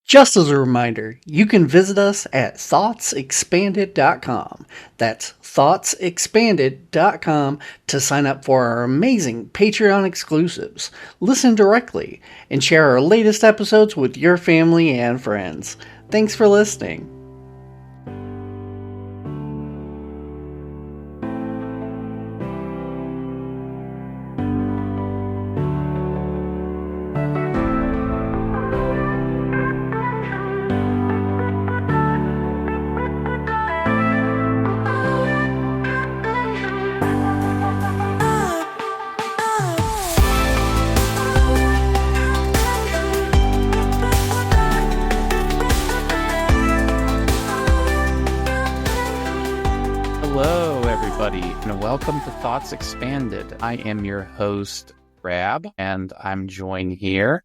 Just as a reminder, you can visit us at thoughtsexpanded.com. That's thoughtsexpanded.com to sign up for our amazing Patreon exclusives, listen directly, and share our latest episodes with your family and friends. Thanks for listening. Welcome to Thoughts Expanded. I am your host, Rab, and I'm joined here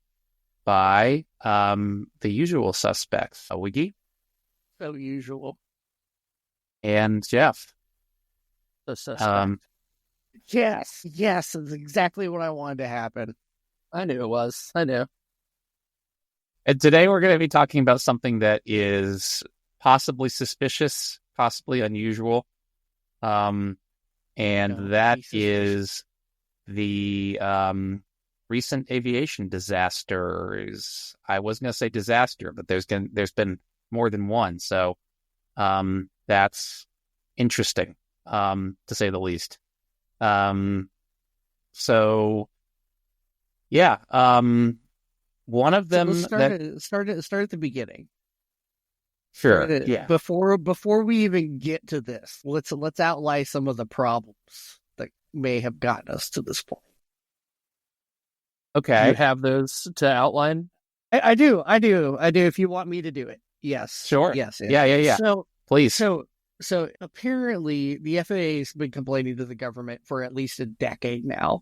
by the usual suspects, Wiggy. So usual. And Jeff. The suspect. Yes, that's exactly what I wanted to happen. I knew it was. I knew. And today we're going to be talking about something that is possibly suspicious, possibly unusual. And that is the recent aviation disasters. I was going to say disaster, but there's been more than one. So that's interesting, to say the least. So, yeah. One of them... So let's start at the beginning. Sure. Yeah. Before we even get to this, let's outline some of the problems that may have gotten us to this point. Okay. Do you have those to outline? I do. If you want me to do it, yes. Sure. Yes. Yeah. So please. So apparently, the FAA has been complaining to the government for at least a decade now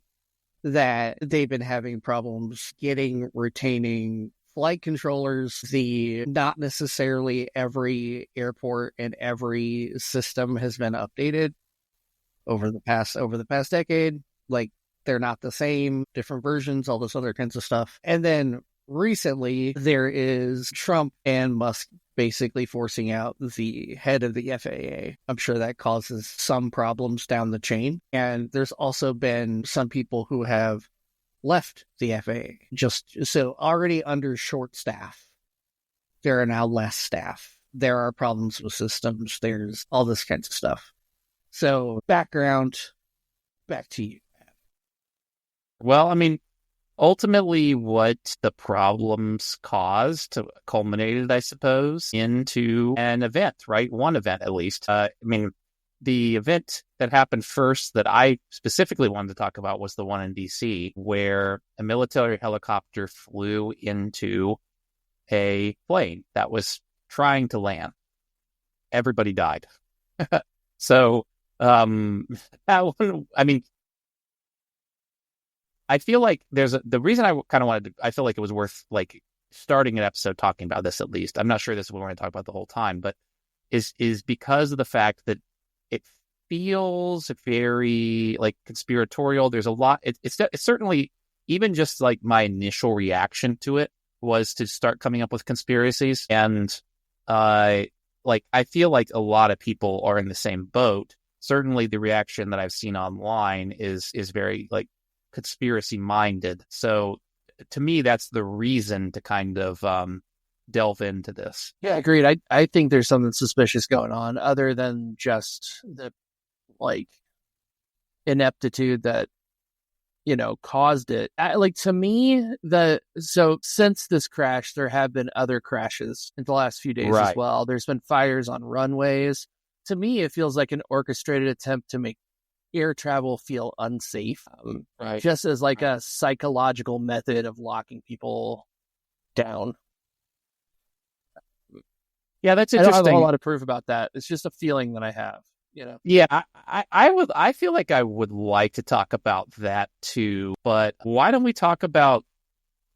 that they've been having problems retaining flight controllers. Not necessarily every airport and every system has been updated over the past decade. Like, they're not the same, different versions, all this other kinds of stuff. And then recently there is Trump and Musk basically forcing out the head of the FAA. I'm sure that causes some problems down the chain. And there's also been some people who have left the FAA, just so already under short staff. There are now less staff. There are problems with systems. There's all this kinds of stuff. So background, back to you. Well, I mean, ultimately what the problems caused culminated, I suppose, into an event, right? One event, at least. The event that happened first that I specifically wanted to talk about was the one in DC, where a military helicopter flew into a plane that was trying to land. Everybody died. So, that one, I mean, I feel like the reason I kind of wanted to, I feel like it was worth like starting an episode talking about this at least. I'm not sure this is what we're going to talk about the whole time, but is because of the fact that it feels very like conspiratorial. There's a lot. It's certainly, even just like my initial reaction to it was to start coming up with conspiracies. And I feel like a lot of people are in the same boat. Certainly the reaction that I've seen online is very like conspiracy minded. So to me, that's the reason to kind of delve into this. Yeah, agreed. I think there's something suspicious going on other than just the like ineptitude that caused it. To me, so since this crash, there have been other crashes in the last few days as well. There's been fires on runways. To me, it feels like an orchestrated attempt to make air travel feel unsafe, just as like a psychological method of locking people down. Yeah, that's interesting. I don't have a whole lot of proof about that. It's just a feeling that I have. Yeah, I feel like I would like to talk about that too, but why don't we talk about,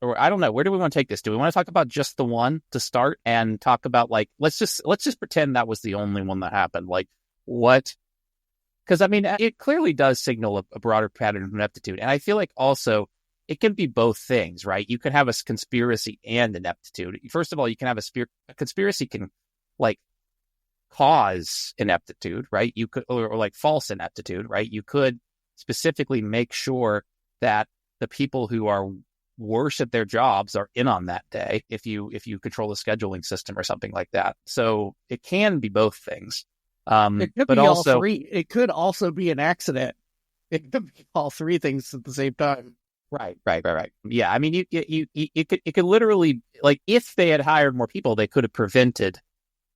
or I don't know, where do we want to take this? Do we want to talk about just the one to start and talk about like, let's just pretend that was the only one that happened. Like what? Because I mean, it clearly does signal a broader pattern of ineptitude. And I feel like also it can be both things, right? You can have a conspiracy and ineptitude. First of all, you can have a conspiracy can like cause ineptitude, right? You could, or like false ineptitude, right? You could specifically make sure that the people who are worse at their jobs are in on that day if you control the scheduling system or something like that. So it can be both things. It could but be also, all three. It could also be an accident. It could be all three things at the same time. Right. Yeah, I mean, it could literally, like, if they had hired more people, they could have prevented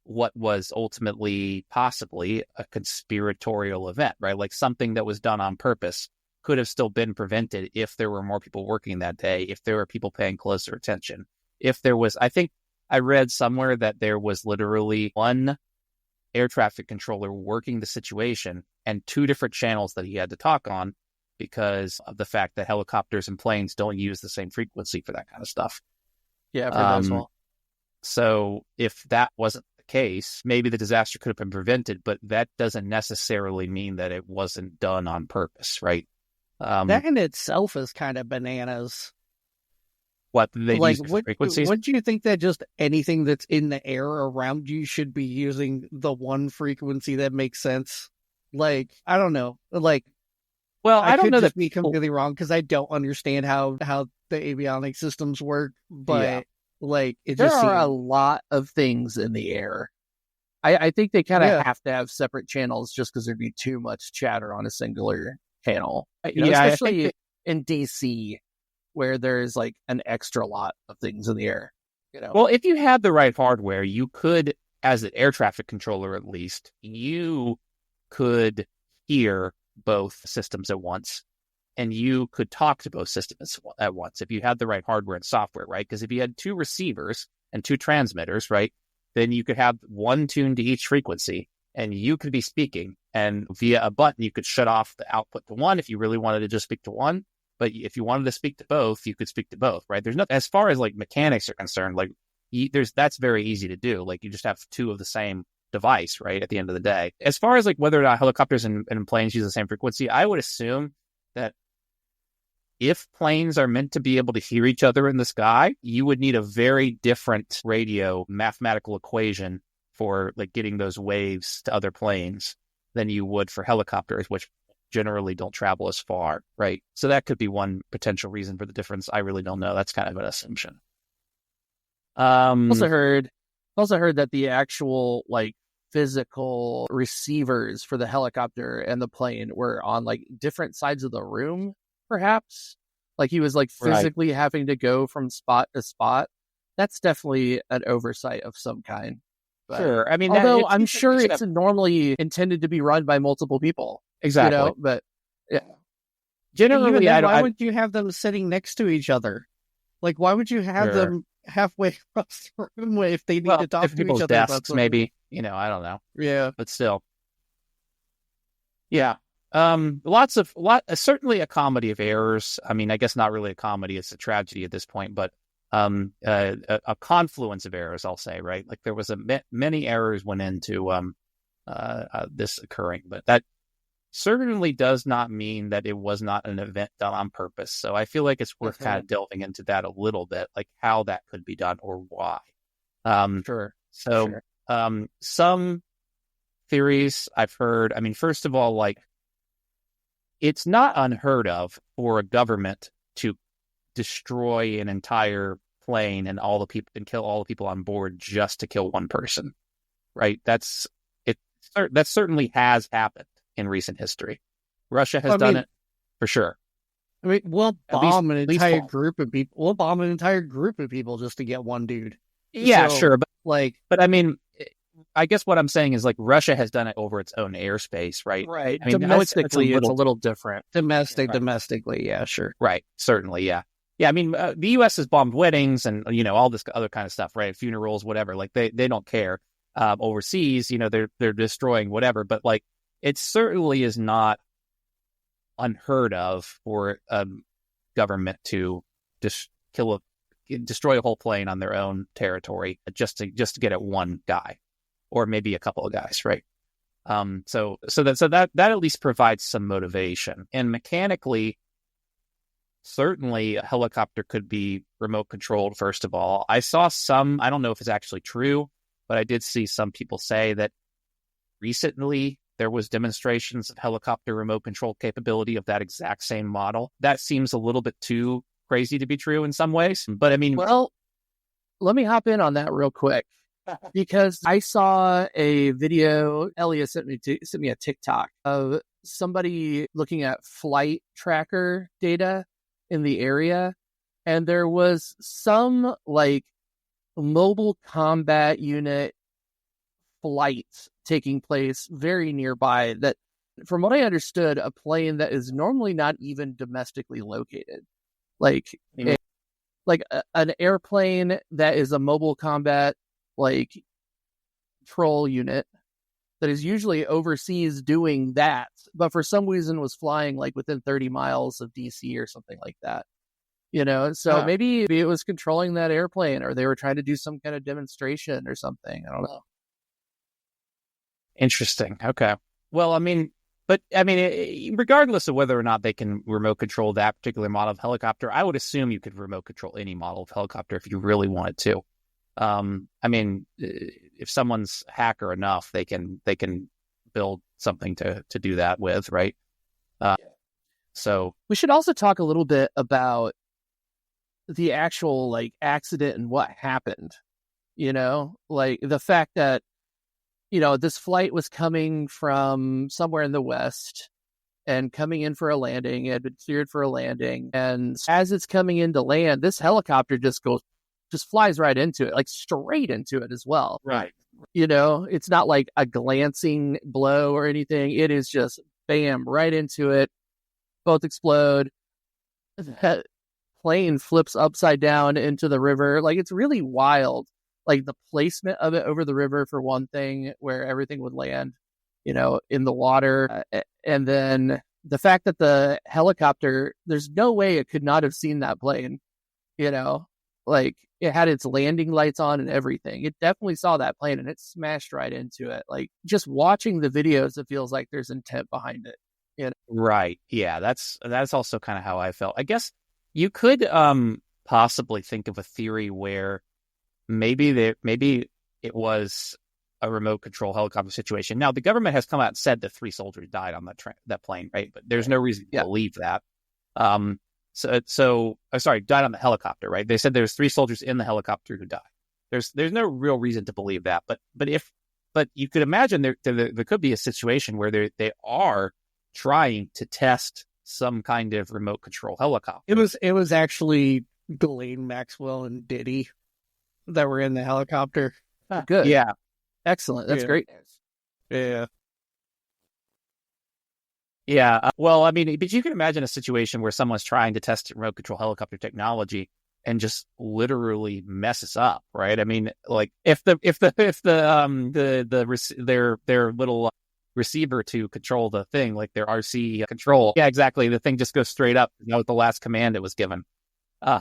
what was ultimately possibly a conspiratorial event, right? Like something that was done on purpose could have still been prevented if there were more people working that day, if there were people paying closer attention. If there was, I think I read somewhere that there was literally one air traffic controller working the situation and two different channels that he had to talk on because of the fact that helicopters and planes don't use the same frequency for that kind of stuff. Yeah, I've heard that as well. So if that wasn't the case, maybe the disaster could have been prevented, but that doesn't necessarily mean that it wasn't done on purpose, right? That in itself is kind of bananas. What they use frequencies? Wouldn't you think that just anything that's in the air around you should be using the one frequency that makes sense? Like, I don't know. Like, well, I don't know that be completely wrong because I don't understand how the avionics systems work, but like there are a lot of things in the air. I think they kind of have to have separate channels just because there'd be too much chatter on a singular channel. Especially in DC, where there's like an extra lot of things in the air. Well, if you had the right hardware, you could, as an air traffic controller at least, you could hear both systems at once, and you could talk to both systems at once if you had the right hardware and software, right? Because if you had two receivers and two transmitters, right, then you could have one tuned to each frequency, and you could be speaking, and via a button, you could shut off the output to one if you really wanted to just speak to one. But if you wanted to speak to both, you could speak to both, right? There's nothing, as far as like mechanics are concerned, like that's very easy to do. Like you just have two of the same device, right? At the end of the day, as far as like whether or not helicopters and planes use the same frequency, I would assume that if planes are meant to be able to hear each other in the sky, you would need a very different radio mathematical equation for like getting those waves to other planes than you would for helicopters, which generally don't travel as far, right? So that could be one potential reason for the difference. I really don't know. That's kind of an assumption. Also heard that the actual like physical receivers for the helicopter and the plane were on like different sides of the room, perhaps. Like he was like physically having to go from spot to spot. That's definitely an oversight of some kind. But, sure. I mean, although I'm sure it's normally intended to be run by multiple people. Exactly. But yeah. Generally, why would you have them sitting next to each other? Like, why would you have them halfway across the room if they need to talk to each other? Desks, maybe. I don't know. Yeah. But still. Yeah. Certainly a comedy of errors. I mean, I guess not really a comedy. It's a tragedy at this point, but a confluence of errors, I'll say, right? Like there was many errors went into this occurring, but that certainly does not mean that it was not an event done on purpose. So I feel like it's worth kind of delving into that a little bit, like how that could be done or why. Sure. So some theories I've heard, I mean, first of all, like it's not unheard of for a government to destroy an entire plane and all the people and kill all the people on board just to kill one person, right? That certainly has happened in recent history. Russia has done it for sure. I mean, we'll bomb an entire group of people. We'll bomb an entire group of people just to get one dude. Yeah, sure, but I mean, I guess what I'm saying is like Russia has done it over its own airspace, right? Right. I mean, domestically, it's a little different. Domestically, yeah, sure. Right. Certainly, yeah. Yeah, I mean, the U.S. has bombed weddings and, all this other kind of stuff, right? Funerals, whatever. Like, they don't care. Overseas, they're destroying whatever. But, like, it certainly is not unheard of for a government to destroy a whole plane on their own territory just to get at one guy or maybe a couple of guys, right? So that at least provides some motivation. And mechanically, certainly a helicopter could be remote controlled, first of all. I saw some, I don't know if it's actually true, but I did see some people say that recently there was demonstrations of helicopter remote control capability of that exact same model. That seems a little bit too crazy to be true in some ways. But I mean, Well, let me hop in on that real quick because I saw a video. Elliot sent me a TikTok of somebody looking at flight tracker data in the area, and there was some like mobile combat unit flights taking place very nearby that, from what I understood, a plane that is normally not even domestically located, like an airplane that is a mobile combat like patrol unit that is usually overseas doing that, but for some reason was flying like within 30 miles of DC or something like that. So maybe it was controlling that airplane, or they were trying to do some kind of demonstration or something. I don't know. Interesting. Okay. Well, I mean, regardless of whether or not they can remote control that particular model of helicopter, I would assume you could remote control any model of helicopter if you really wanted to. I mean, if someone's hacker enough, they can build something to do that with, right? So we should also talk a little bit about the actual like accident and what happened. Like the fact that this flight was coming from somewhere in the West and coming in for a landing. It had been cleared for a landing. And as it's coming into land, this helicopter just flies right into it, like straight into it as well. Right. It's not like a glancing blow or anything. It is just bam, right into it. Both explode. That plane flips upside down into the river. Like, it's really wild. Like the placement of it over the river, for one thing, where everything would land, in the water. And then the fact that the helicopter, there's no way it could not have seen that plane, like it had its landing lights on and everything. It definitely saw that plane and it smashed right into it. Like, just watching the videos, it feels like there's intent behind it. Right. Yeah. That's also kind of how I felt. I guess you could possibly think of a theory where maybe it was a remote control helicopter situation. Now, the government has come out and said that 3 soldiers died on that plane, right? But there's no reason to believe that. Died on the helicopter, right? They said there's 3 soldiers in the helicopter who died. There's no real reason to believe that. But you could imagine there could be a situation where they are trying to test some kind of remote control helicopter. It was actually Ghislaine Maxwell and Diddy that were in the helicopter. Good. Yeah. Excellent. That's great news. Yeah. Yeah. Well, I mean, but you can imagine a situation where someone's trying to test remote control helicopter technology and just literally messes up, right? I mean, like if their little receiver to control the thing, like their RC control, yeah, exactly, the thing just goes straight up. The last command it was given.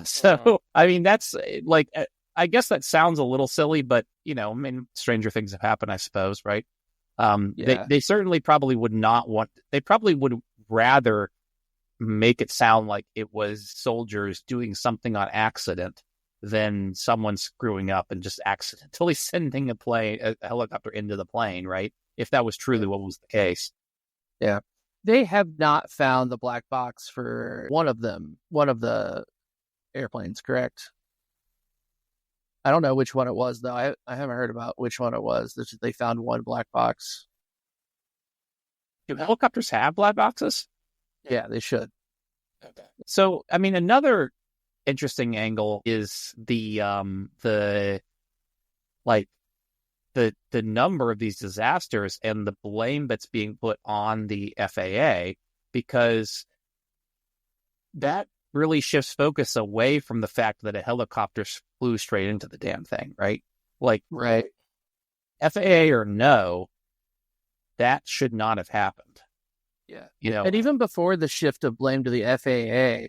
So I mean, that's like, I guess that sounds a little silly, but I mean, stranger things have happened, I suppose, right? They certainly probably would not want. They probably would rather make it sound like it was soldiers doing something on accident than someone screwing up and just accidentally sending a helicopter into the plane, right? If that was truly what was the case. Yeah. They have not found the black box for one of the airplanes, correct? I don't know which one it was, though. I haven't heard about which one it was. They found one black box. Do helicopters have black boxes? Yeah, they should. Okay. So, I mean, another interesting angle is the number of these disasters and the blame that's being put on the FAA, because that really shifts focus away from the fact that a helicopter flew straight into the damn thing, right? Like, right. FAA or no, that should not have happened. Yeah. And even before the shift of blame to the FAA,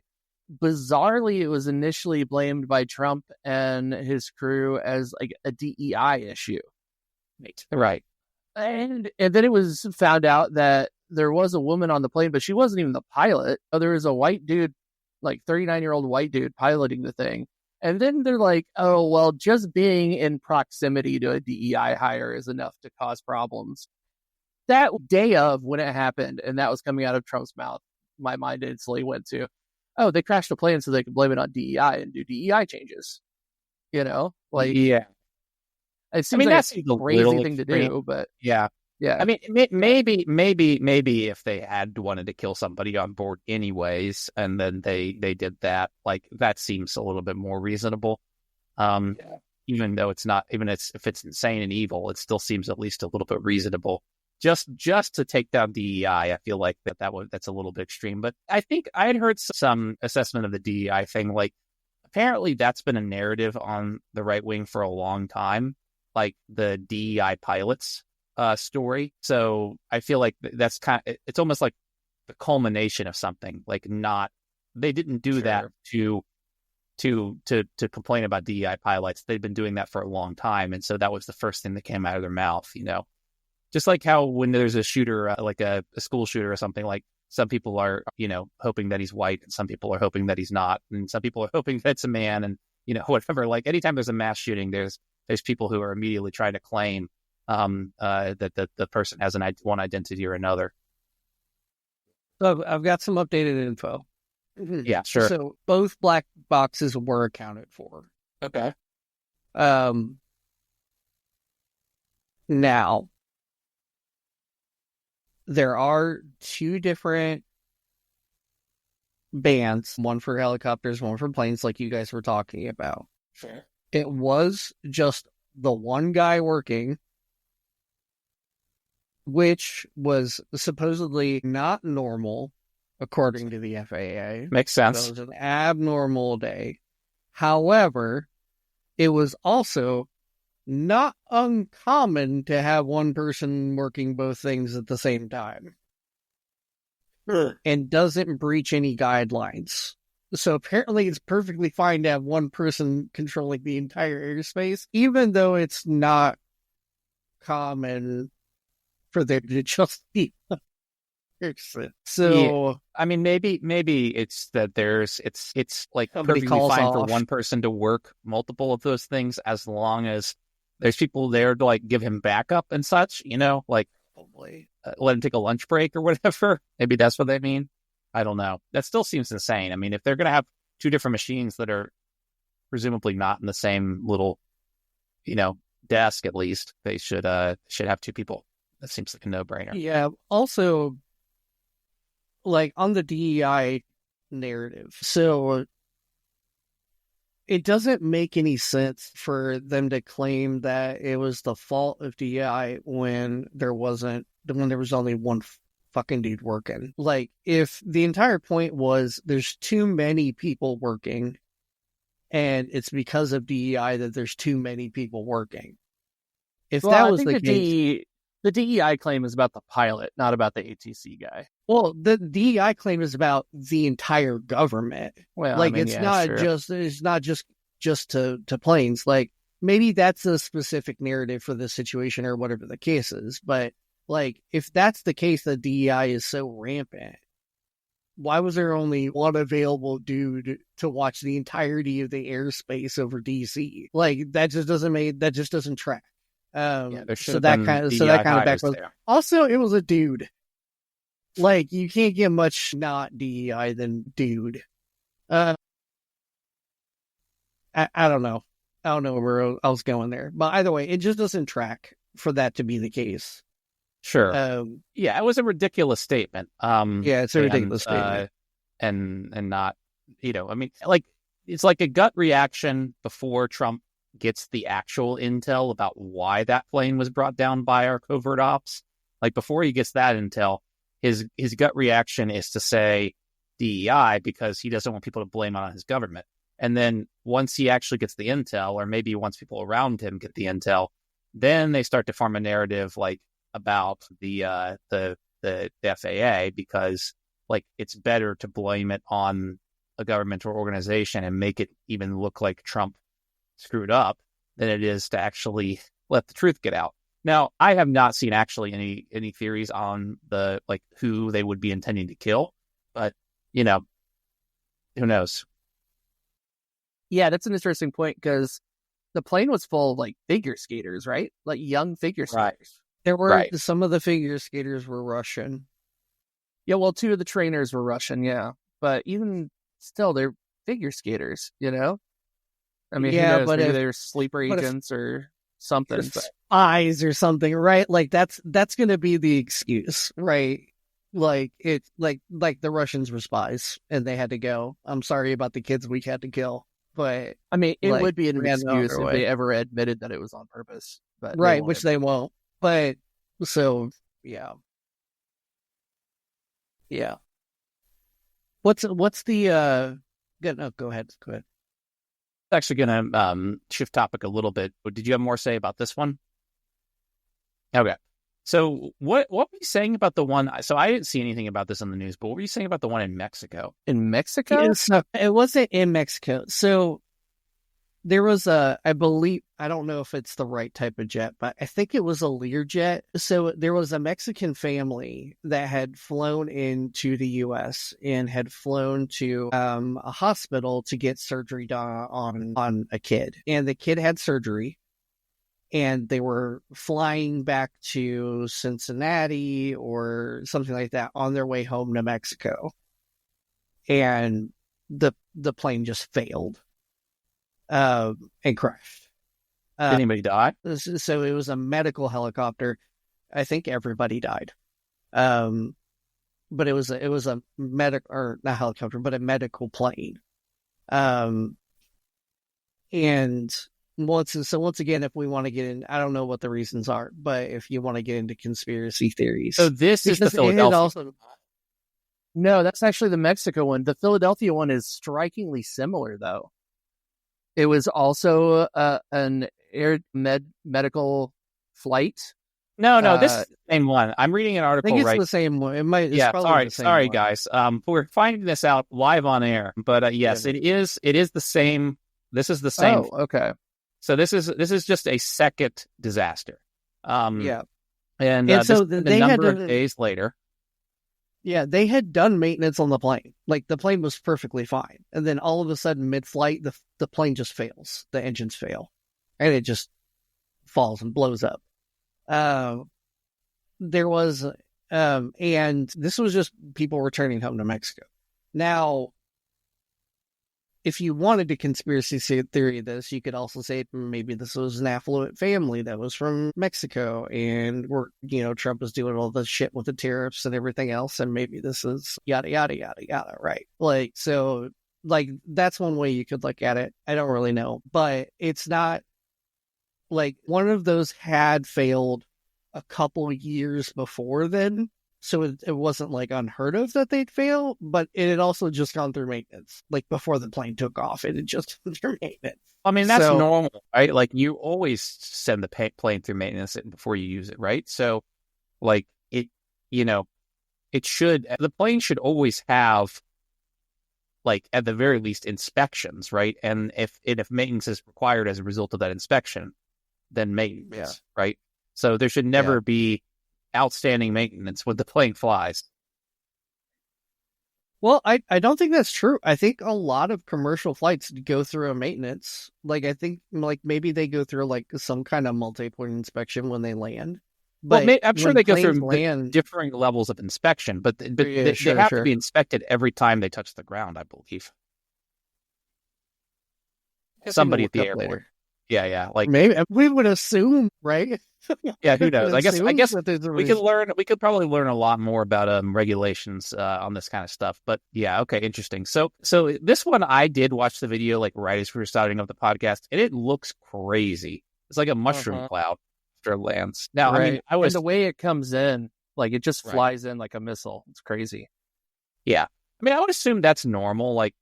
bizarrely, it was initially blamed by Trump and his crew as like a DEI issue. Right. And then it was found out that there was a woman on the plane, but she wasn't even the pilot. There was a white dude like 39-year-old white dude piloting the thing. And then they're like, oh, well, just being in proximity to a DEI hire is enough to cause problems. That day of when it happened, and that was coming out of Trump's mouth, my mind instantly went to, oh, they crashed a plane so they could blame it on DEI and do DEI changes. Like, yeah. it seems like a crazy thing to do, but yeah. I mean, maybe if they had wanted to kill somebody on board anyways, and then they did that, like that seems a little bit more reasonable. Even though it's not, if it's insane and evil, it still seems at least a little bit reasonable. Just to take down DEI, I feel like that's a little bit extreme. But I think I had heard some assessment of the DEI thing. Like apparently that's been a narrative on the right wing for a long time, like the DEI pilots story. So I feel like that's it's almost like the culmination of something. Like they didn't do that to complain about DEI pilots. They've been doing that for a long time, and so that was the first thing that came out of their mouth. Just like how when there's a shooter, like a school shooter or something, like some people are, hoping that he's white, and some people are hoping that he's not, and some people are hoping that it's a man, and whatever. Like anytime there's a mass shooting, there's people who are immediately trying to claim that the person has one identity or another. So I've got some updated info. Yeah, sure. So both black boxes were accounted for. Okay. Now, there are two different bans, one for helicopters, one for planes, like you guys were talking about. Sure. It was just the one guy working, which was supposedly not normal, according to the FAA. Makes sense. So it was an abnormal day. However, it was also not uncommon to have one person working both things at the same time. And doesn't breach any guidelines. So apparently it's perfectly fine to have one person controlling the entire airspace, even though it's not common for there to just be one person. So yeah. I mean, maybe it's that it's like perfectly fine for one person to work multiple of those things as long as there's people there to like give him backup and such, like probably let him take a lunch break or whatever. Maybe that's what they mean. I don't know. That still seems insane. I mean, if they're going to have two different machines that are presumably not in the same little, desk, at least they should have two people. That seems like a no-brainer. Yeah. Also, like on the DEI narrative, so it doesn't make any sense for them to claim that it was the fault of DEI when there was only one fucking dude working. Like, if the entire point was there's too many people working, and it's because of DEI that there's too many people working. If that was the case, the DEI claim is about the pilot, not about the ATC guy. Well, the DEI claim is about the entire government. Well, like, it's not just to planes. Like, maybe that's a specific narrative for the situation or whatever the case is. But like, if that's the case, that DEI is so rampant, why was there only one available dude to watch the entirety of the airspace over DC? Like, that just doesn't track. So that kind of backwards. Also, it was a dude. Like, you can't get much not DEI than dude. I don't know. I don't know where I was going there. But either way, it just doesn't track for that to be the case. Sure. Yeah, it was a ridiculous statement. Yeah, it's a ridiculous statement. And not, I mean, like, it's like a gut reaction before Trump gets the actual intel about why that plane was brought down by our covert ops. Like, before he gets that intel, his gut reaction is to say DEI because he doesn't want people to blame it on his government. And then once he actually gets the intel, or maybe once people around him get the intel, then they start to form a narrative like about the FAA, because like it's better to blame it on a government or organization and make it even look like Trump screwed up than it is to actually let the truth get out. Now, I have not seen actually any theories on the like who they would be intending to kill, but who knows? Yeah, that's an interesting point because the plane was full of like figure skaters, right? Like young figure Right. skaters. There were Right. some of the figure skaters were Russian. Yeah, well, two of the trainers were Russian, yeah. But even still, they're figure skaters, you know? I mean, who Yeah, knows? but Maybe if they're sleeper but if agents or something. if But spies or something, right? Like that's going to be the excuse, right? Like it, like the Russians were spies and they had to go. I'm sorry about the kids we had to kill, but I mean, it like would be an ran the excuse other if way. they ever admitted that it was on purpose. But Right, which they won't. But so yeah, yeah. What's the go ahead. Actually going to shift topic a little bit. But did you have more to say about this one? Okay. So what were you saying about the one? So I didn't see anything about this on the news, but what were you saying about the one in Mexico? In Mexico? Yeah, so it wasn't in Mexico. So there was I believe, I don't know if it's the right type of jet, but I think it was a Learjet. So there was a Mexican family that had flown into the U.S. and had flown to a hospital to get surgery done on a kid. And the kid had surgery. And they were flying back to Cincinnati or something like that on their way home to Mexico. And the plane just failed and crashed. Did anybody die? So it was a medical helicopter. I think everybody died. But it was a medical, or not helicopter, but a medical plane. And once again, if we want to get in, I don't know what the reasons are, but if you want to get into conspiracy theories, So this is the Philadelphia. No, that's actually the Mexico one. The Philadelphia one is strikingly similar, though. It was also an medical flight. No, this is the same one. I'm reading an article. I think it's right. the same one. It might. It's Yeah, probably the same sorry, one. guys. We're finding this out live on air, but yes, it is the same. This is the same. Oh, okay. So this is just a second disaster. Yeah, and so they had of days later. Yeah, they had done maintenance on the plane. Like the plane was perfectly fine, and then all of a sudden, mid-flight, the plane just fails. The engines fail, and it just falls and blows up. There was, and this was just people returning home to Mexico. Now, if you wanted to conspiracy theory this, you could also say maybe this was an affluent family that was from Mexico and Trump was doing all the shit with the tariffs and everything else. And maybe this is yada, yada, yada, yada. Right. So that's one way you could look at it. I don't really know, but it's not like one of those had failed a couple years before then. So it wasn't like unheard of that they'd fail, but it had also just gone through maintenance. Like before the plane took off, it had just gone through maintenance. I mean, that's normal, right? Like you always send the plane through maintenance before you use it, right? So like the plane should always have, like at the very least, inspections, right? And if maintenance is required as a result of that inspection, then maintenance, right? So there should never be outstanding maintenance when the plane flies. Well, I don't think that's true. I think a lot of commercial flights go through a maintenance. Like I think like maybe they go through like some kind of multi-point inspection when they land. But I'm sure they go through land, differing levels of inspection, but they have to be inspected every time they touch the ground, I believe. Somebody at the airport. Later. Yeah. Like maybe we would assume, right? Yeah, who knows? I guess we could probably learn a lot more about regulations on this kind of stuff. But yeah, okay, interesting. So this one, I did watch the video like right as we were starting up the podcast, and it looks crazy. It's like a mushroom cloud after it lands. Now, right. I mean, and the way it comes in, like it just flies in like a missile. It's crazy. Yeah, I mean, I would assume that's normal. Like,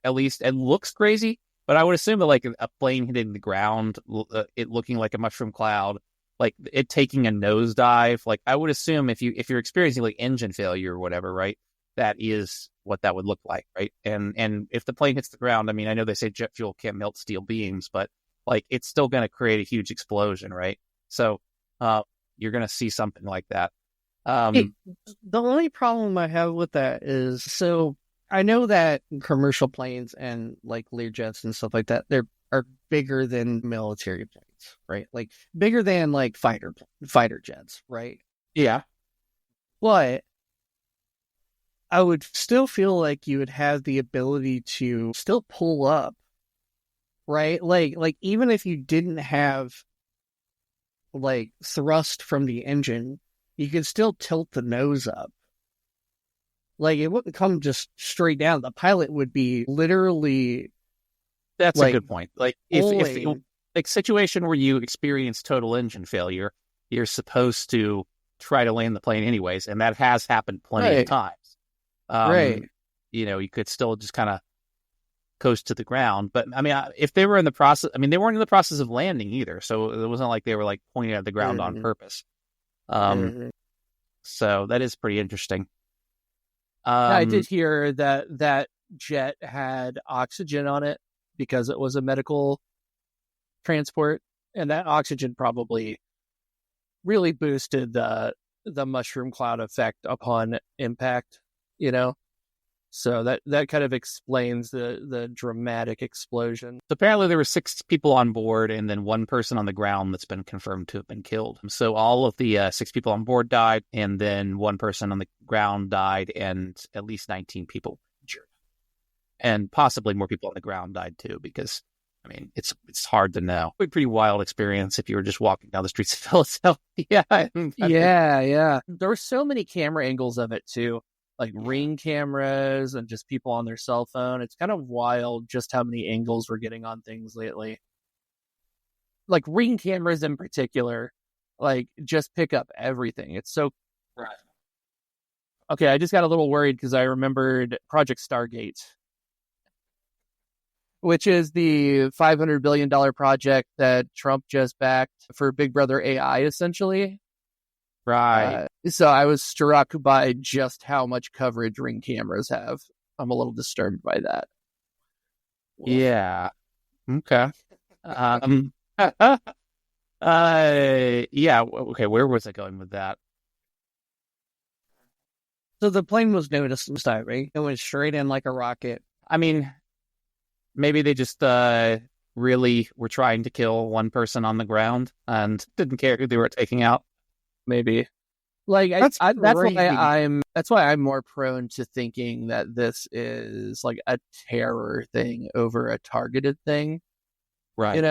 at least it looks crazy. But I would assume that like a plane hitting the ground, it looking like a mushroom cloud, like it taking a nosedive, like I would assume if you're experiencing like engine failure or whatever, right, that is what that would look like, right? And if the plane hits the ground, I mean, I know they say jet fuel can't melt steel beams, but like it's still going to create a huge explosion, right? So you're going to see something like that. The only problem I have with that is I know that commercial planes and like Learjets and stuff like that, are bigger than military planes, right? Like bigger than like fighter jets, right? Yeah. But I would still feel like you would have the ability to still pull up, right? Like even if you didn't have like thrust from the engine, you could still tilt the nose up. Like it wouldn't come just straight down. The pilot would be literally That's like a good point. Like if like situation where you experience total engine failure, you're supposed to try to land the plane anyways, and that has happened plenty of times. Right. You could still just kind of coast to the ground. But I mean, if they were in the process, I mean, they weren't in the process of landing either, so it wasn't like they were like pointing at the ground on purpose. So that is pretty interesting. I did hear that jet had oxygen on it because it was a medical transport, and that oxygen probably really boosted the mushroom cloud effect upon impact, So that kind of explains the dramatic explosion. So apparently there were 6 people on board and then 1 person on the ground that's been confirmed to have been killed. So all of the 6 people on board died, and then 1 person on the ground died, and at least 19 people injured. And possibly more people on the ground died too, because I mean, it's hard to know. A pretty wild experience if you were just walking down the streets of Philadelphia. Yeah. There were so many camera angles of it too. Like Ring cameras and just people on their cell phone. It's kind of wild just how many angles we're getting on things lately. Like Ring cameras in particular, like just pick up everything. It's so... Right. Okay, I just got a little worried because I remembered Project Stargate, which is the $500 billion project that Trump just backed for Big Brother AI, essentially. Right. So I was struck by just how much coverage Ring cameras have. I'm a little disturbed by that. Yeah. Okay. Yeah. Okay. Where was I going with that? So the plane was noticed diving. It went straight in like a rocket. I mean, maybe they just really were trying to kill 1 person on the ground and didn't care who they were taking out. Maybe. Like that's why I'm more prone to thinking that this is like a terror thing over a targeted thing. Right.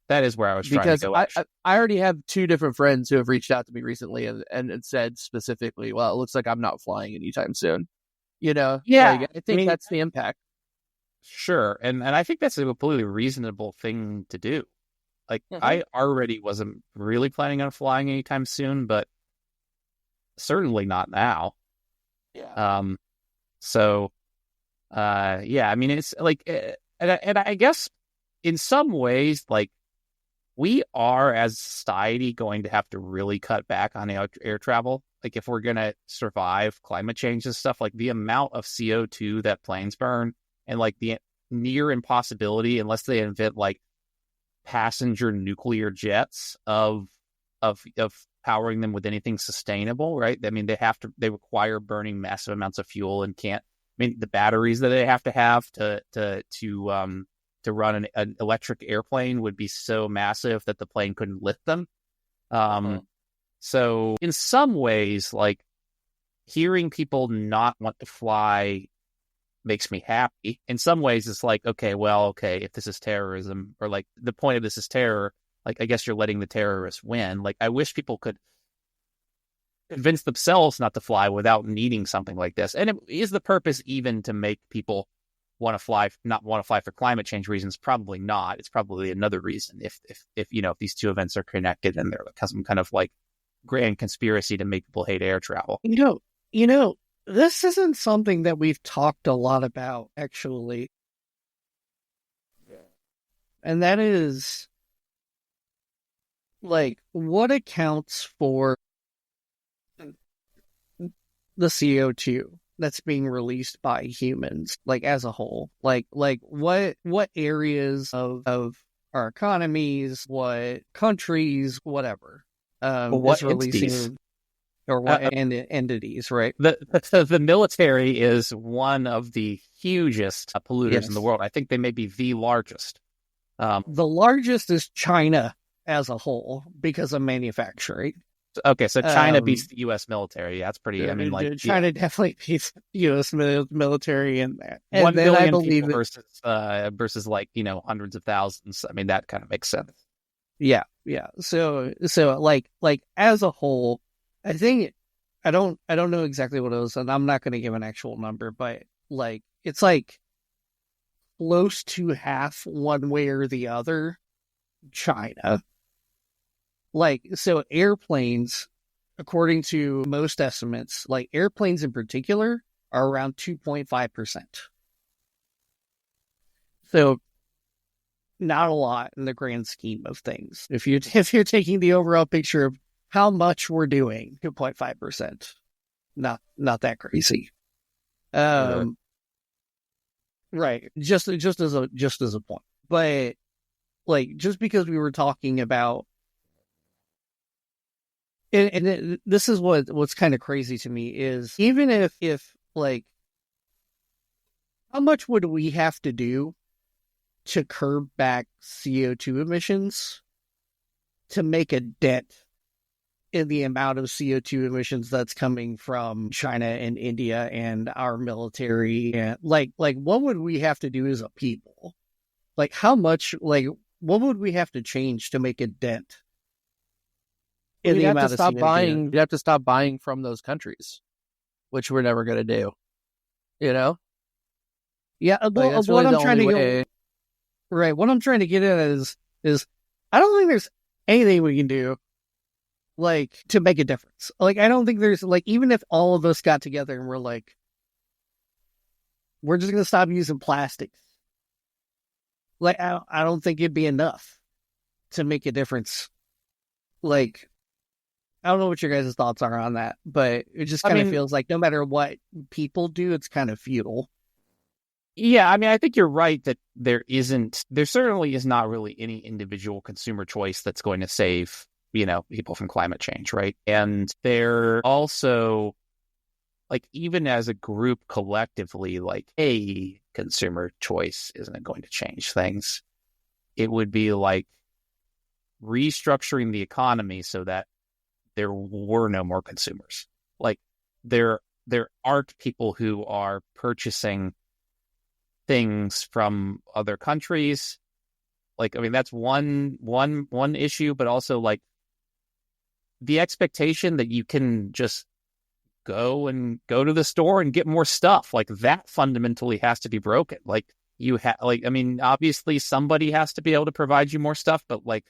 That is where I was trying because to go. I already have 2 different friends who have reached out to me recently and said specifically, well, it looks like I'm not flying anytime soon. Yeah. Like, I think that's the impact. Sure. And I think that's a completely reasonable thing to do. Like, I already wasn't really planning on flying anytime soon, but certainly not now. Yeah. Yeah, I mean, it's like, and I guess in some ways, like, we are as a society going to have to really cut back on air travel. Like, if we're going to survive climate change and stuff, like the amount of CO2 that planes burn and like the near impossibility, unless they invent like passenger nuclear jets of powering them with anything sustainable, right? I mean, they require burning massive amounts of fuel and can't. I mean, the batteries that they have to run an electric airplane would be so massive that the plane couldn't lift them. So in some ways, like, hearing people not want to fly makes me happy. In some ways, it's like, okay, if this is terrorism, or like the point of this is terror, like, I guess you're letting the terrorists win. Like, I wish people could convince themselves not to fly without needing something like this. And is the purpose even to make people not want to fly for climate change reasons? Probably not. It's probably another reason. If these 2 events are connected and they're like some kind of like grand conspiracy to make people hate air travel. This isn't something that we've talked a lot about, actually. And that is, like, what accounts for the CO2 that's being released by humans, like, as a whole? Like what areas of our economies, what countries, whatever, what is releasing... entities? or what entities, right? The military is one of the hugest polluters in the world. I think they may be the largest. The largest is China as a whole because of manufacturing. Okay, so China beats the U.S. military. That's pretty. I mean, like China definitely beats the U.S. military in that. And 1 then billion I believe people versus like hundreds of thousands. I mean, that kind of makes sense. Yeah. So like as a whole, I think I don't know exactly what it was, and I'm not going to give an actual number, but like it's like close to half one way or the other. China. Like, so airplanes, according to most estimates, like airplanes in particular, are around 2.5%. So not a lot in the grand scheme of things. If you're taking the overall picture of how much we're doing, 2.5%, not that crazy. Right. Just as a point, but like just because we were talking about. And this is what's kind of crazy to me is even if like how much would we have to do to curb back CO2 emissions to make a dent in the amount of CO2 emissions that's coming from China and India and our military, and like what would we have to do as a people? Like how much, like what would we have to change to make a dent? You'd have to stop buying. You'd have to stop buying from those countries, which we're never going to do. You know? Yeah. Well, like, what I'm trying to get right. What I'm trying to get at is I don't think there's anything we can do like to make a difference. Like I don't think there's like even if all of us got together and we're like we're just going to stop using plastics. Like I don't think it'd be enough to make a difference. Like. I don't know what your guys' thoughts are on that, but it just kind of feels like no matter what people do, it's kind of futile. Yeah, I mean, I think you're right that there certainly is not really any individual consumer choice that's going to save, people from climate change, right? And they're also, like, even as a group collectively, like, a consumer choice isn't going to change things. It would be like restructuring the economy so that there were no more consumers. Like there aren't people who are purchasing things from other countries. Like, I mean, that's one issue, but also like the expectation that you can just go to the store and get more stuff. Like that fundamentally has to be broken. Like I mean, obviously somebody has to be able to provide you more stuff, but like,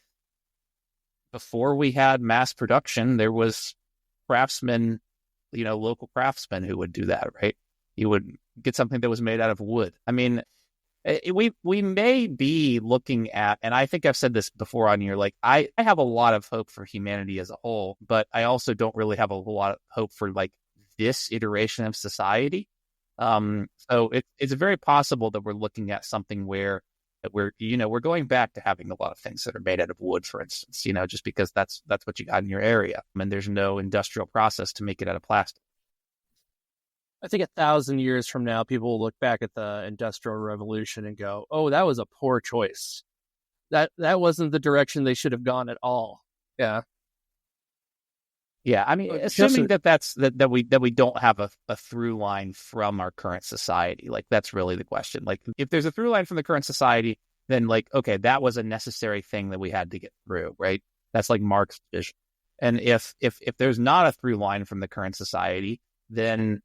before we had mass production, there was craftsmen, local craftsmen who would do that, right? You would get something that was made out of wood. I mean, we may be looking at, and I think I've said this before on here, like I have a lot of hope for humanity as a whole, but I also don't really have a lot of hope for like this iteration of society. So it's very possible that we're looking at something where we're going back to having a lot of things that are made out of wood, for instance, just because that's what you got in your area. And there's no industrial process to make it out of plastic. I think 1,000 years from now, people will look back at the Industrial Revolution and go, "Oh, that was a poor choice. That wasn't the direction they should have gone at all." Yeah. Yeah, I mean, assuming that we don't have a through line from our current society, like that's really the question. Like, if there's a through line from the current society, then like, okay, that was a necessary thing that we had to get through, right? That's like Marx's vision. And if there's not a through line from the current society, then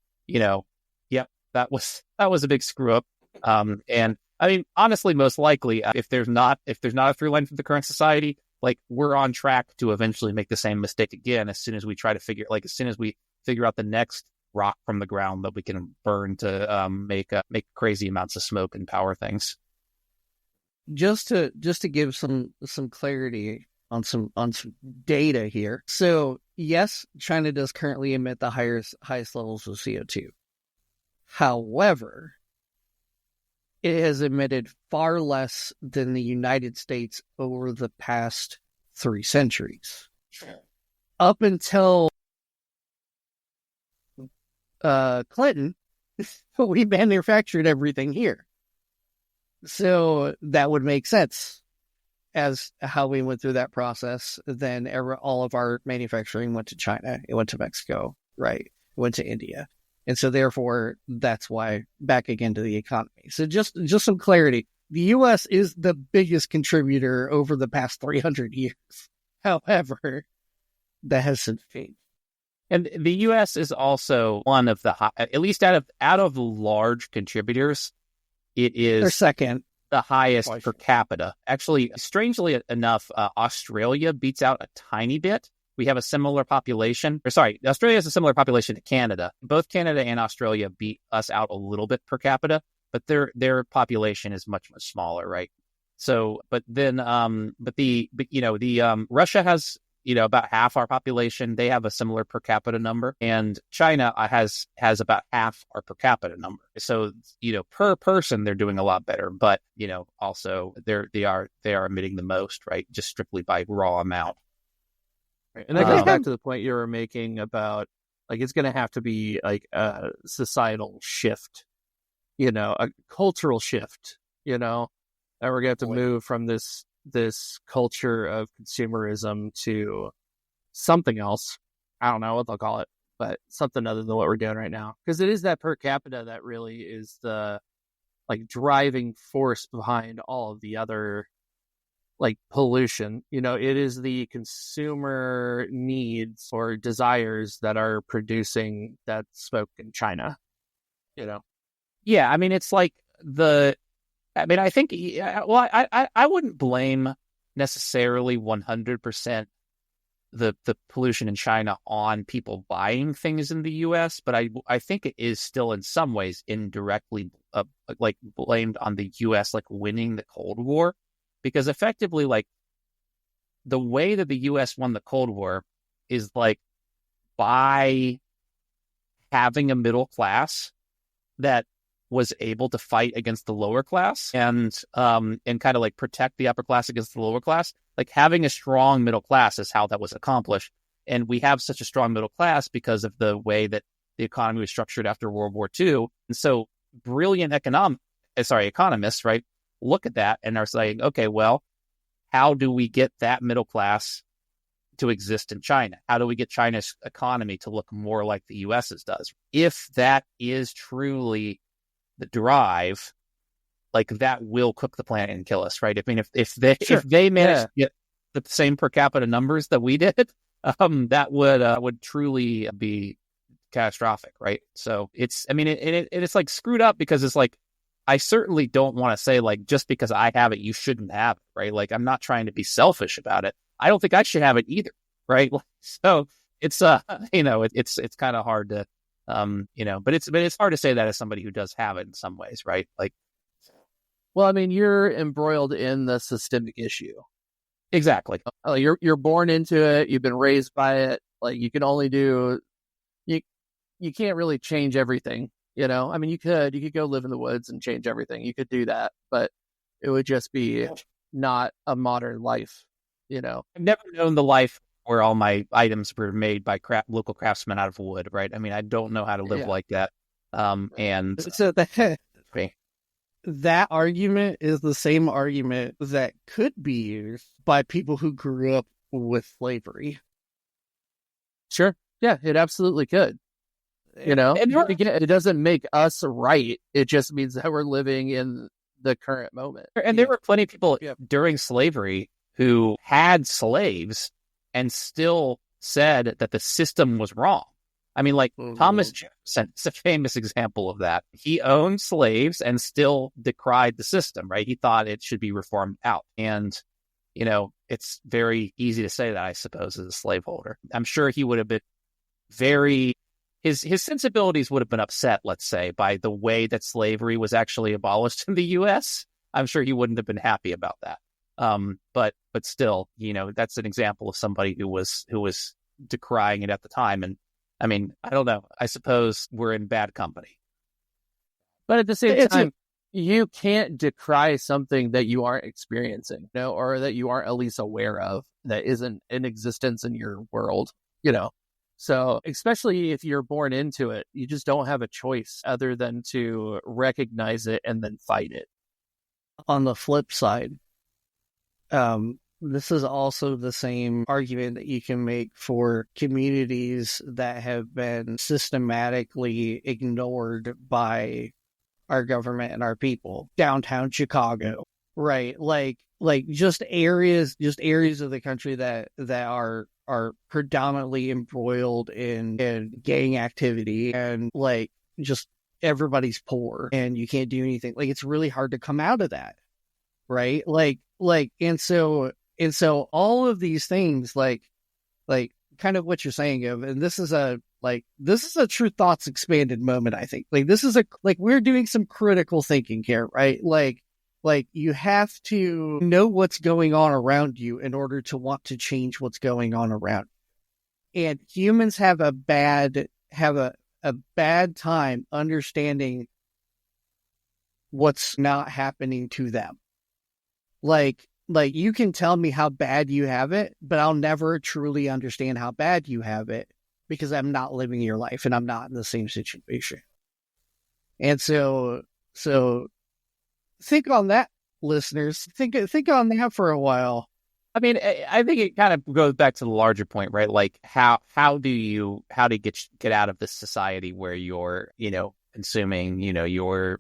that was a big screw up. And I mean, honestly, most likely, if there's not a through line from the current society, like we're on track to eventually make the same mistake again as soon as we figure out the next rock from the ground that we can burn to make crazy amounts of smoke and power things. Just to give some clarity on some data here. So yes, China does currently emit the highest levels of CO2. However, it has emitted far less than the United States over the past 3 centuries. Up until Clinton, we manufactured everything here. So that would make sense as how we went through that process. Then all of our manufacturing went to China. It went to Mexico, right? It went to India. And so therefore, that's why back again to the economy. So just some clarity. The U.S. is the biggest contributor over the past 300 years. However, that has since changed. And the U.S. is also one of the at least out of large contributors, it is They're second. The highest per capita. Actually, strangely enough, Australia beats out a tiny bit. We have a similar population. Australia has a similar population to Canada. Both Canada and Australia beat us out a little bit per capita, but their population is much, much smaller, right? So, but then, Russia has, about half our population. They have a similar per capita number, and China has about half our per capita number. So, per person, they're doing a lot better, but, also they are emitting the most, right? Just strictly by raw amount. Right. And that goes back to the point you were making about, like, it's going to have to be like a societal shift, a cultural shift, and we're going to have to move from this culture of consumerism to something else. I don't know what they'll call it, but something other than what we're doing right now. Because it is that per capita that really is the, like, driving force behind all of the other, like, pollution. It is the consumer needs or desires that are producing that smoke in China. Yeah, I mean, it's like I think, well, I wouldn't blame necessarily 100% the pollution in China on people buying things in the U.S., but I think it is still in some ways indirectly like blamed on the U.S. like winning the Cold War, because effectively, like, the way that the U.S. won the Cold War is like by having a middle class that was able to fight against the lower class and kind of like protect the upper class against the lower class. Like, having a strong middle class is how that was accomplished. And we have such a strong middle class because of the way that the economy was structured after World War II. And so brilliant economists, right, look at that and are saying, okay, well, how do we get that middle class to exist in China? How do we get China's economy to look more like the US's does? If that is truly the drive, like, that will cook the planet and kill us, right? I mean, if they manage to get the same per capita numbers that we did, that would truly be catastrophic, right? So it's like screwed up, because it's like, I certainly don't want to say, like, just because I have it, you shouldn't have it, right? Like, I'm not trying to be selfish about it. I don't think I should have it either, right? So it's it's kind of hard to but it's hard to say that as somebody who does have it in some ways, right? Like, well, I mean, you're embroiled in the systemic issue. Exactly. You're born into it. You've been raised by it. Like, you can only do, you can't really change everything. I mean, you could go live in the woods and change everything. You could do that, but it would just be not a modern life. I've never known the life where all my items were made by local craftsmen out of wood, right? I mean, I don't know how to live like that. And so that argument is the same argument that could be used by people who grew up with slavery. Sure. Yeah, it absolutely could. And again, it doesn't make us right. It just means that we're living in the current moment. And there were plenty of people during slavery who had slaves and still said that the system was wrong. I mean, like, Thomas Jefferson is a famous example of that. He owned slaves and still decried the system, right? He thought it should be reformed out. And, it's very easy to say that, I suppose, as a slaveholder. I'm sure he would have been his sensibilities would have been upset, let's say, by the way that slavery was actually abolished in the U.S. I'm sure he wouldn't have been happy about that. But still, that's an example of somebody who was decrying it at the time. And I mean, I don't know. I suppose we're in bad company. But at the same time, you can't decry something that you aren't experiencing, or that you aren't at least aware of, that isn't in existence in your world, So, especially if you're born into it, you just don't have a choice other than to recognize it and then fight it. On the flip side, this is also the same argument that you can make for communities that have been systematically ignored by our government and our people. Downtown Chicago, right? Like just areas of the country that are predominantly embroiled in gang activity, and like just everybody's poor and you can't do anything. Like it's really hard to come out of that, right? And so all of these things, like kind of what you're saying of, and this is a True Thoughts expanded moment, I think. Like this is we're doing some critical thinking here, right? Like you have to know what's going on around you in order to want to change what's going on around. And humans have a bad time understanding what's not happening to them. Like you can tell me how bad you have it, but I'll never truly understand how bad you have it because I'm not living your life and I'm not in the same situation. And so think on that, listeners. Think on that for a while. I mean, I think it kind of goes back to the larger point, right? Like how do you get out of this society where you're, consuming, you're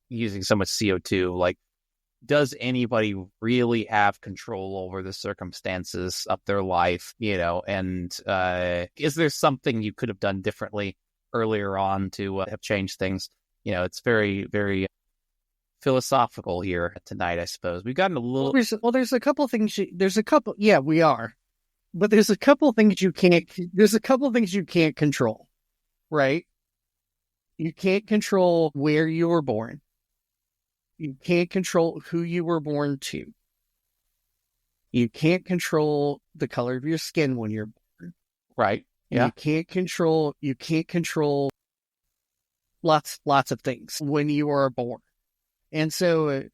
using so much CO2? Like, does anybody really have control over the circumstances of their life? And is there something you could have done differently earlier on to have changed things? It's very, very philosophical here tonight, I suppose. We've gotten a little... There's a couple things... Yeah, we are. But there's a couple things you can't control, right? You can't control where you were born. You can't control who you were born to. You can't control the color of your skin when you're born. Right. Yeah. You can't control lots of things when you are born. And so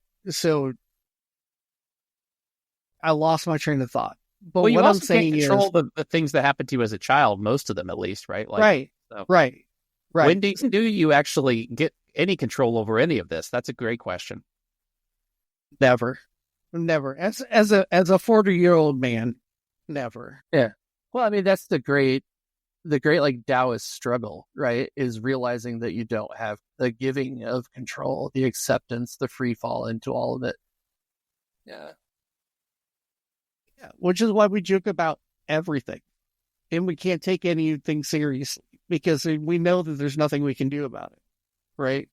I lost my train of thought. But well, you what also I'm saying can't control is the things that happened to you as a child, most of them at least, right? Right. When do you actually get any control over any of this? That's a great question. Never. As a 40-year-old man, never. Yeah. Well, I mean, that's the great like Taoist struggle, right? Is realizing that you don't have the giving of control, the acceptance, the free fall into all of it. Yeah. Yeah. Which is why we joke about everything. And we can't take anything seriously because we know that there's nothing we can do about it. Right?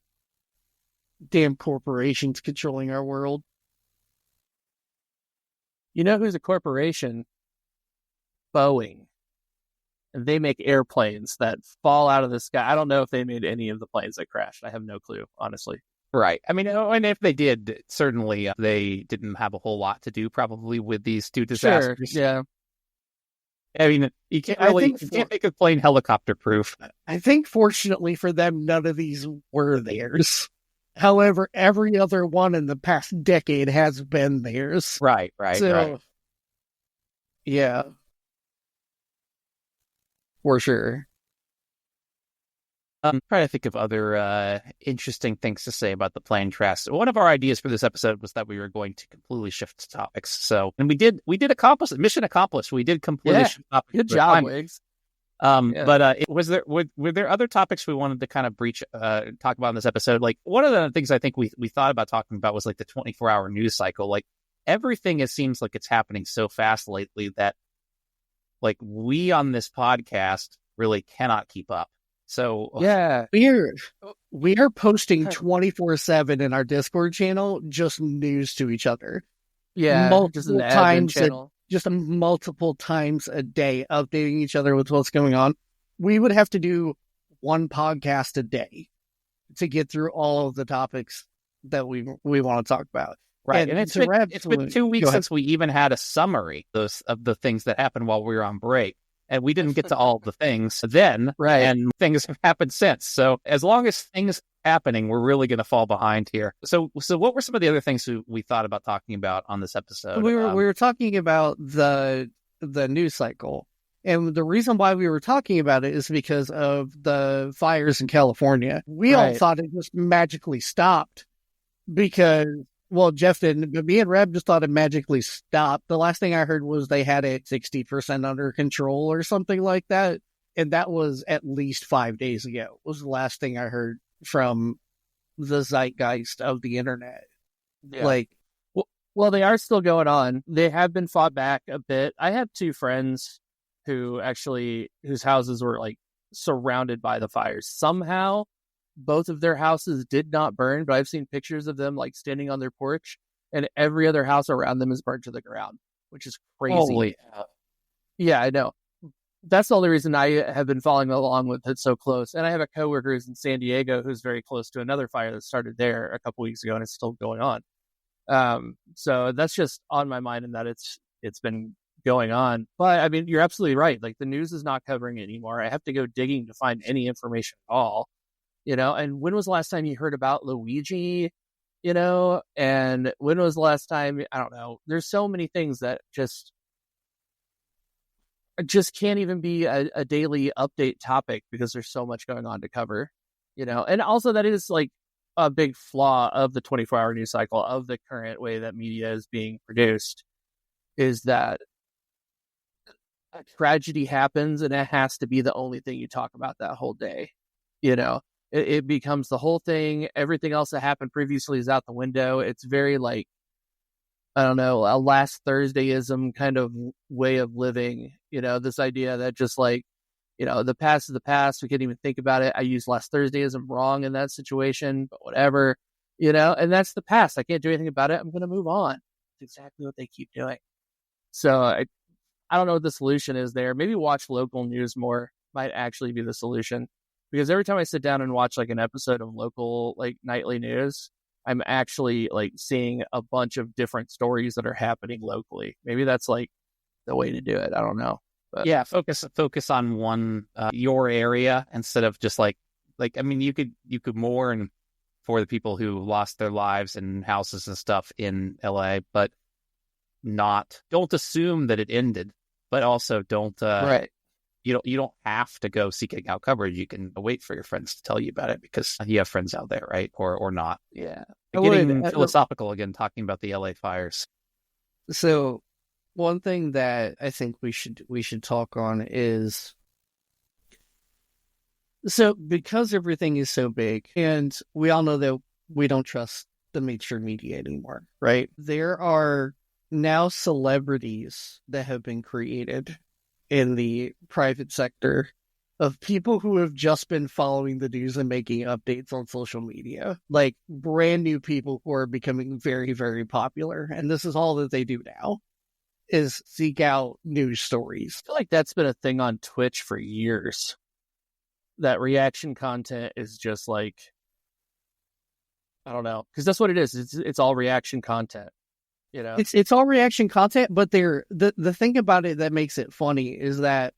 Damn corporations controlling our world. You know who's a corporation? Boeing. And they make airplanes that fall out of the sky. I don't know if they made any of the planes that crashed. I have no clue, honestly. Right. I mean, and if they did, certainly they didn't have a whole lot to do probably with these two disasters. Sure, yeah. I mean, you can't make a plane helicopter proof. I think fortunately for them, none of these were theirs. However, every other one in the past decade has been theirs. Right. Yeah. For sure. I'm trying to think of other interesting things to say about the plane crash. One of our ideas for this episode was that we were going to completely shift topics. So, and we did accomplish it. Mission accomplished. We did completely shift topics. Good job, Wiggs. But were there other topics we wanted to kind of talk about in this episode? Like one of the things I think we thought about talking about was like the 24-hour news cycle. Like everything seems like it's happening so fast lately that like we on this podcast really cannot keep up. So yeah, we are posting 24/7 in our Discord channel, just news to each other. Yeah, multiple times a day, updating each other with what's going on. We would have to do one podcast a day to get through all of the topics that we want to talk about. Right, and it's been 2 weeks since we even had a summary of the things that happened while we were on break. And we didn't get to all the things then, right? And things have happened since. So as long as things happening, we're really going to fall behind here. So what were some of the other things we thought about talking about on this episode? We were talking about the news cycle, And the reason why we were talking about it is because of the fires in California. We all thought it just magically stopped because, well, Jeff didn't, but me and Reb just thought it magically stopped. The last thing I heard was they had it 60% under control or something like that. And that was at least 5 days ago, was the last thing I heard from the zeitgeist of the internet. Yeah. Like, well, they are still going on. They have been fought back a bit. I have two friends whose houses were like surrounded by the fires. Somehow, both of their houses did not burn, but I've seen pictures of them like standing on their porch, and every other house around them is burned to the ground, which is crazy. Holy. Yeah, I know. That's the only reason I have been following along with it so close. And I have a coworker who's in San Diego who's very close to another fire that started there a couple weeks ago, and it's still going on. So that's just on my mind, and that it's been going on. But I mean, you're absolutely right. Like, the news is not covering it anymore. I have to go digging to find any information at all, and when was the last time you heard about Luigi, and when was the last time, I don't know. There's so many things that just can't even be a daily update topic because there's so much going on to cover, and also that is like a big flaw of the 24-hour news cycle, of the current way that media is being produced, is that a tragedy happens and it has to be the only thing you talk about that whole day. It becomes the whole thing. Everything else that happened previously is out the window. It's very like, I don't know, a last Thursdayism kind of way of living, this idea that just like, the past is the past. We can't even think about it. I used last Thursdayism wrong in that situation, but whatever, and that's the past. I can't do anything about it. I'm going to move on. It's exactly what they keep doing. So I don't know what the solution is there. Maybe watch local news more might actually be the solution, because every time I sit down and watch like an episode of local, like nightly news, I'm actually like seeing a bunch of different stories that are happening locally. Maybe that's like the way to do it. I don't know. But yeah, focus on one your area instead of just like I mean, you could mourn for the people who lost their lives and houses and stuff in LA, but don't assume that it ended, but also don't right. You don't have to go seeking out coverage. You can wait for your friends to tell you about it because you have friends out there, right? Or not. Yeah. Getting philosophical again, talking about the LA fires. So one thing that I think we should talk on is, so because everything is so big, and we all know that we don't trust the mainstream media anymore, right? There are now celebrities that have been created in the private sector of people who have just been following the news and making updates on social media, like brand new people who are becoming very, very popular. And this is all that they do now, is seek out news stories. I feel like that's been a thing on Twitch for years. That reaction content is just like, I don't know, because that's what it is. It's all reaction content. It's all reaction content, but the thing about it that makes it funny is that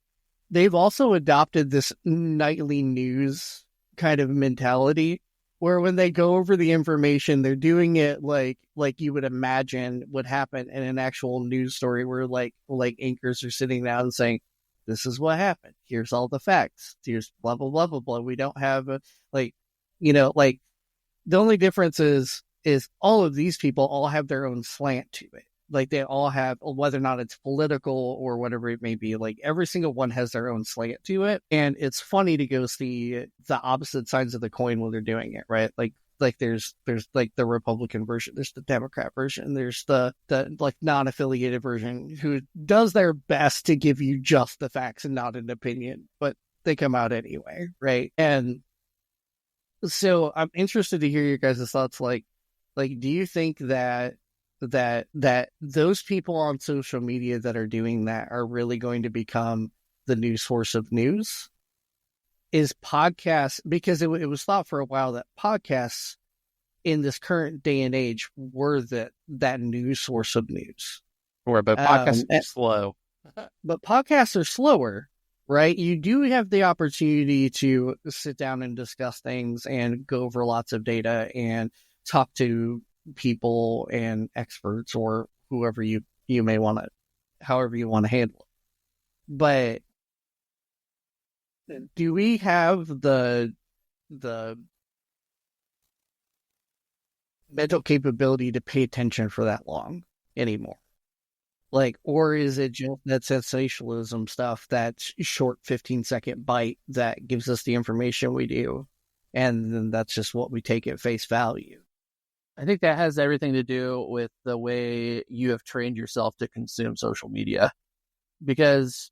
they've also adopted this nightly news kind of mentality where when they go over the information, they're doing it like you would imagine would happen in an actual news story, where like anchors are sitting down and saying, this is what happened. Here's all the facts. Here's blah, blah, blah, blah, blah. We don't have the only difference is all of these people all have their own slant to it. Like, they all have, whether or not it's political or whatever it may be, like every single one has their own slant to it. And it's funny to go see the opposite sides of the coin when they're doing it, right? Like there's like the Republican version, there's the Democrat version, there's the like non-affiliated version who does their best to give you just the facts and not an opinion, but they come out anyway, right? And so I'm interested to hear your guys' thoughts. Like, do you think that those people on social media that are doing that are really going to become the new source of news? Is podcasts, because it was thought for a while that podcasts in this current day and age were that news source of news. But podcasts are slow. But podcasts are slower, right? You do have the opportunity to sit down and discuss things and go over lots of data and talk to people and experts or whoever you may want to, however you want to handle it. But Do we have the mental capability to pay attention for that long anymore? Like, or is it just that sensationalism stuff, that short 15-second bite that gives us the information we do, and then that's just what we take at face value? I think that has everything to do with the way you have trained yourself to consume social media. Because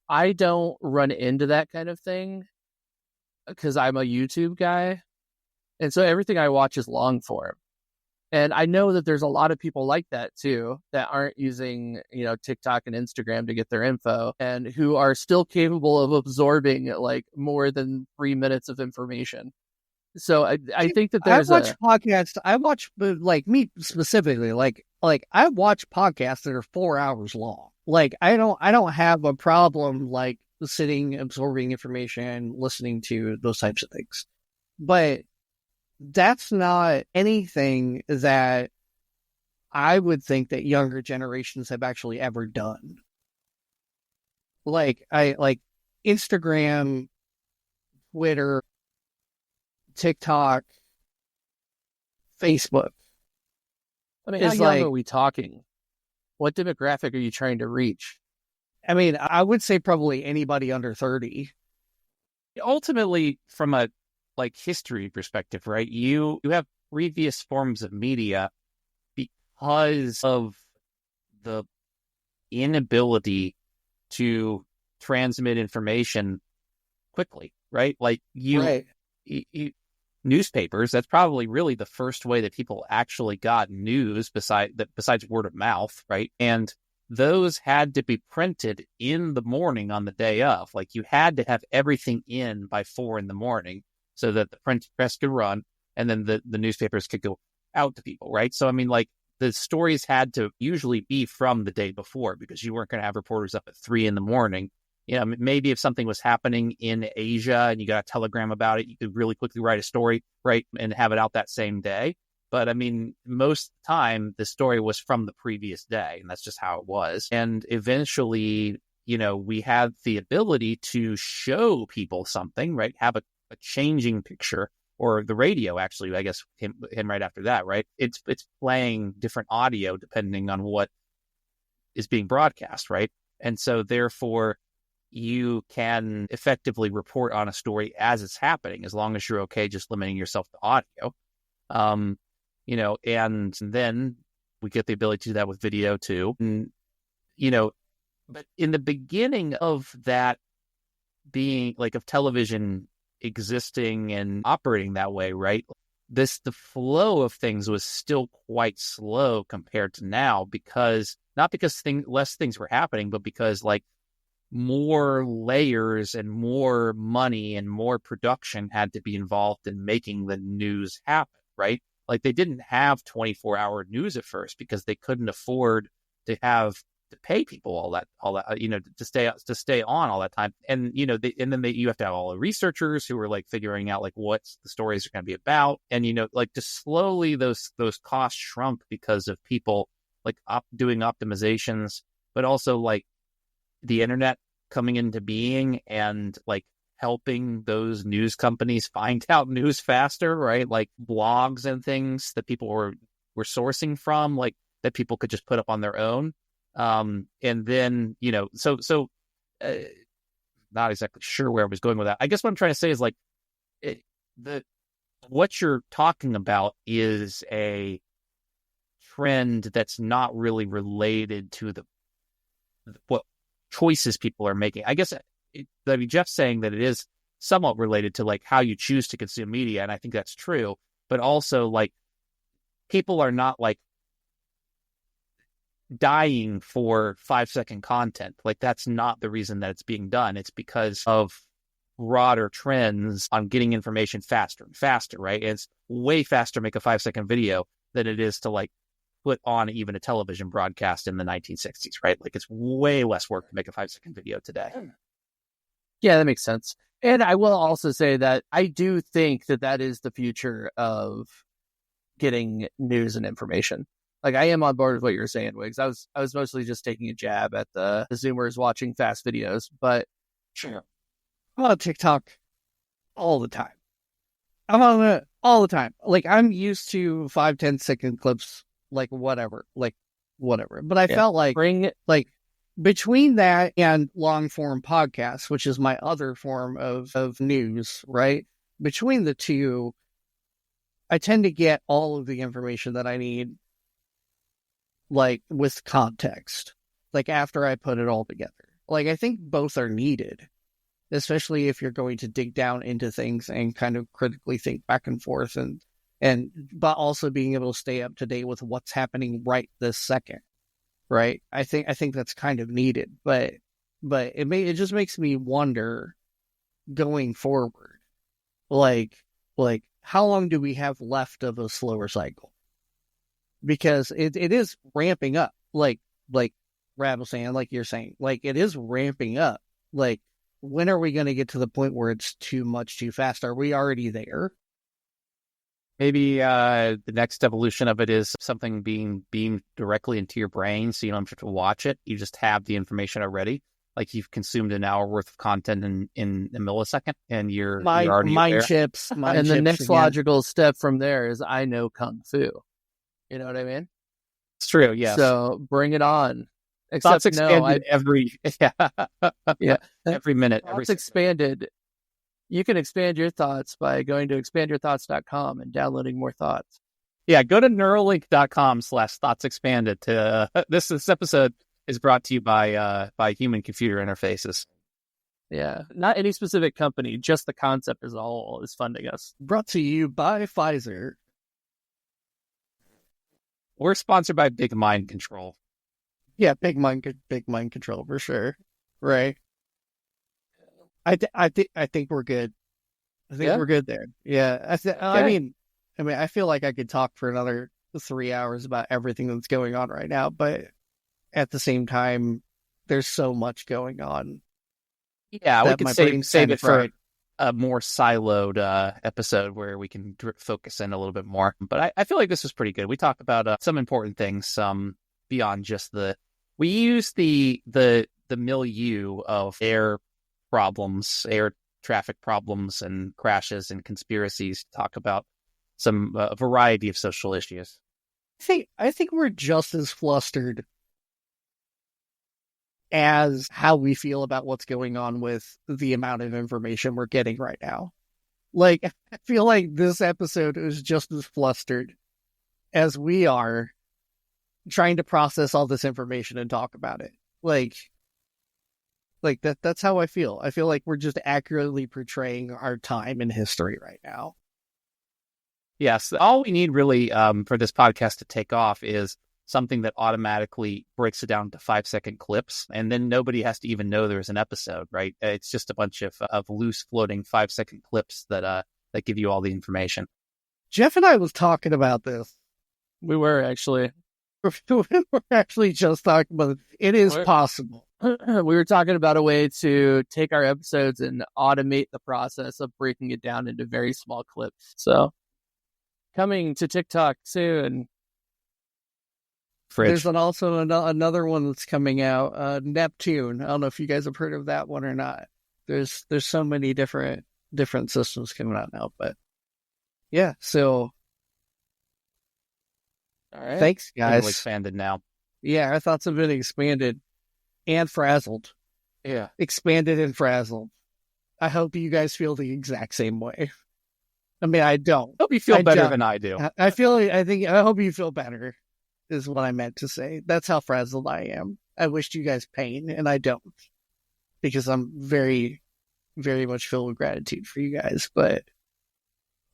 I don't run into that kind of thing because I'm a YouTube guy. And so everything I watch is long form. And I know that there's a lot of people like that too, that aren't using, TikTok and Instagram to get their info, and who are still capable of absorbing like more than 3 minutes of information. So I think that there's podcasts. I watch, like, me specifically, like I watch podcasts that are 4 hours long. Like, I don't have a problem like sitting, absorbing information, listening to those types of things. But that's not anything that I would think that younger generations have actually ever done. Like, Instagram, Twitter, TikTok, Facebook. I mean, how young are we talking? What demographic are you trying to reach? I mean, I would say probably anybody under 30. Ultimately, from a history perspective, right? You have previous forms of media because of the inability to transmit information quickly, right? Like newspapers, that's probably really the first way that people actually got news besides word of mouth, right? And those had to be printed in the morning on the day of. Like, you had to have everything in by 4 a.m. so that the print press could run, and then the newspapers could go out to people, right? So, I mean, like, the stories had to usually be from the day before, because you weren't going to have reporters up at 3 a.m. Maybe if something was happening in Asia and you got a telegram about it, you could really quickly write a story, right, and have it out that same day. But I mean, most of the time, the story was from the previous day, and that's just how it was. And eventually, we had the ability to show people something, right, have a changing picture, or the radio, actually, I guess, came right after that, right? It's playing different audio depending on what is being broadcast, right? And so therefore, you can effectively report on a story as it's happening, as long as you're okay just limiting yourself to audio. And then we get the ability to do that with video too. And, but in the beginning of that being of television existing and operating that way, right? The flow of things was still quite slow compared to now, not because less things were happening, but because more layers and more money and more production had to be involved in making the news happen, right? Like, they didn't have 24-hour news at first because they couldn't afford to pay people all that, to stay on all that time. And, you have to have all the researchers who are figuring out what the stories are going to be about. And, just slowly those costs shrunk because of people doing optimizations, but also the internet coming into being and helping those news companies find out news faster, right? Like blogs and things that people were sourcing from, that people could just put up on their own. And then, not exactly sure where I was going with that. I guess what I'm trying to say is what you're talking about is a trend that's not really related to what choices people are making. I guess Jeff's saying that it is somewhat related to how you choose to consume media, and I think that's true. But also people are not dying for 5-second content. That's not the reason that it's being done. It's because of broader trends on getting information faster and faster, right? And it's way faster to make a 5-second video than it is to put on even a television broadcast in the 1960s, right? It's way less work to make a 5-second video today. Yeah, that makes sense. And I will also say that I do think that is the future of getting news and information. I am on board with what you're saying, Wiggs. I was mostly just taking a jab at the Zoomers watching fast videos, but sure. I'm on TikTok all the time. I'm on it all the time. Like, I'm used to 5-10 second clips, like whatever. But I felt like between that and long form podcasts, which is my other form of news, right? Between the two, I tend to get all of the information that I need, like, with context, like, after I put it all together. Like, I think both are needed, especially if you're going to dig down into things and kind of critically think back and forth, but also being able to stay up to date with what's happening right this second, right? I think that's kind of needed, but it just makes me wonder going forward, like how long do we have left of a slower cycle? Because it is ramping up, like Rab was saying, like you're saying, like it is ramping up. Like, when are we going to get to the point where it's too much too fast? Are we already there? Maybe the next evolution of it is something being beamed directly into your brain, so you don't have to watch it. You just have the information already. Like, you've consumed an hour worth of content in a millisecond, and you're already mind there. chips. And the next logical step from there is I know Kung Fu. You know what I mean? It's true, yes. So bring it on. Thoughts expanded every minute. Thoughts expanded. You can expand your thoughts by going to expandyourthoughts.com and downloading more thoughts. Yeah, go to neuralink.com/thoughtsexpanded. This episode is brought to you by Human Computer Interfaces. Yeah, not any specific company, just the concept as a whole is funding us. Brought to you by Pfizer. We're sponsored by Big Mind Control. Yeah, big mind control for sure. Right. I think we're good. I think we're good there. Yeah. I mean, I feel like I could talk for another 3 hours about everything that's going on right now, but at the same time, there's so much going on. Yeah, we could save it for a more siloed episode where we can focus in a little bit more. But I feel like this was pretty good. We talked about some important things, beyond just we use the milieu of air problems, air traffic problems and crashes and conspiracies to talk about some variety of social issues. I think we're just as flustered as how we feel about what's going on with the amount of information we're getting right now. Like, I feel like this episode is just as flustered as we are trying to process all this information and talk about it. Like that's how I feel. I feel like we're just accurately portraying our time in history right now. Yes. All we need really for this podcast to take off is something that automatically breaks it down to 5-second clips, and then nobody has to even know there's an episode, right? It's just a bunch of loose floating 5-second clips that give you all the information. Jeff and I was talking about this. We were actually. We're actually just talking about it. It is possible. We were talking about a way to take our episodes and automate the process of breaking it down into very small clips. So, coming to TikTok soon. Fridge. There's also another one that's coming out, Neptune. I don't know if you guys have heard of that one or not. There's so many different systems coming out now, but yeah. So, all right. Thanks, guys. Expanded now. Yeah, our thoughts have been expanded and frazzled. Yeah, expanded and frazzled. I hope you guys feel the exact same way. I mean, I don't. I hope you feel better than I do. I hope you feel better, is what I meant to say. That's how frazzled I am. I wished you guys pain, and I don't, because I'm very, very much filled with gratitude for you guys. But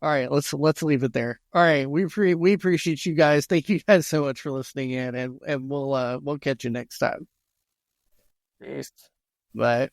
all right, let's leave it there. All right, we appreciate you guys. Thank you guys so much for listening in, and we'll catch you next time. Peace. Bye.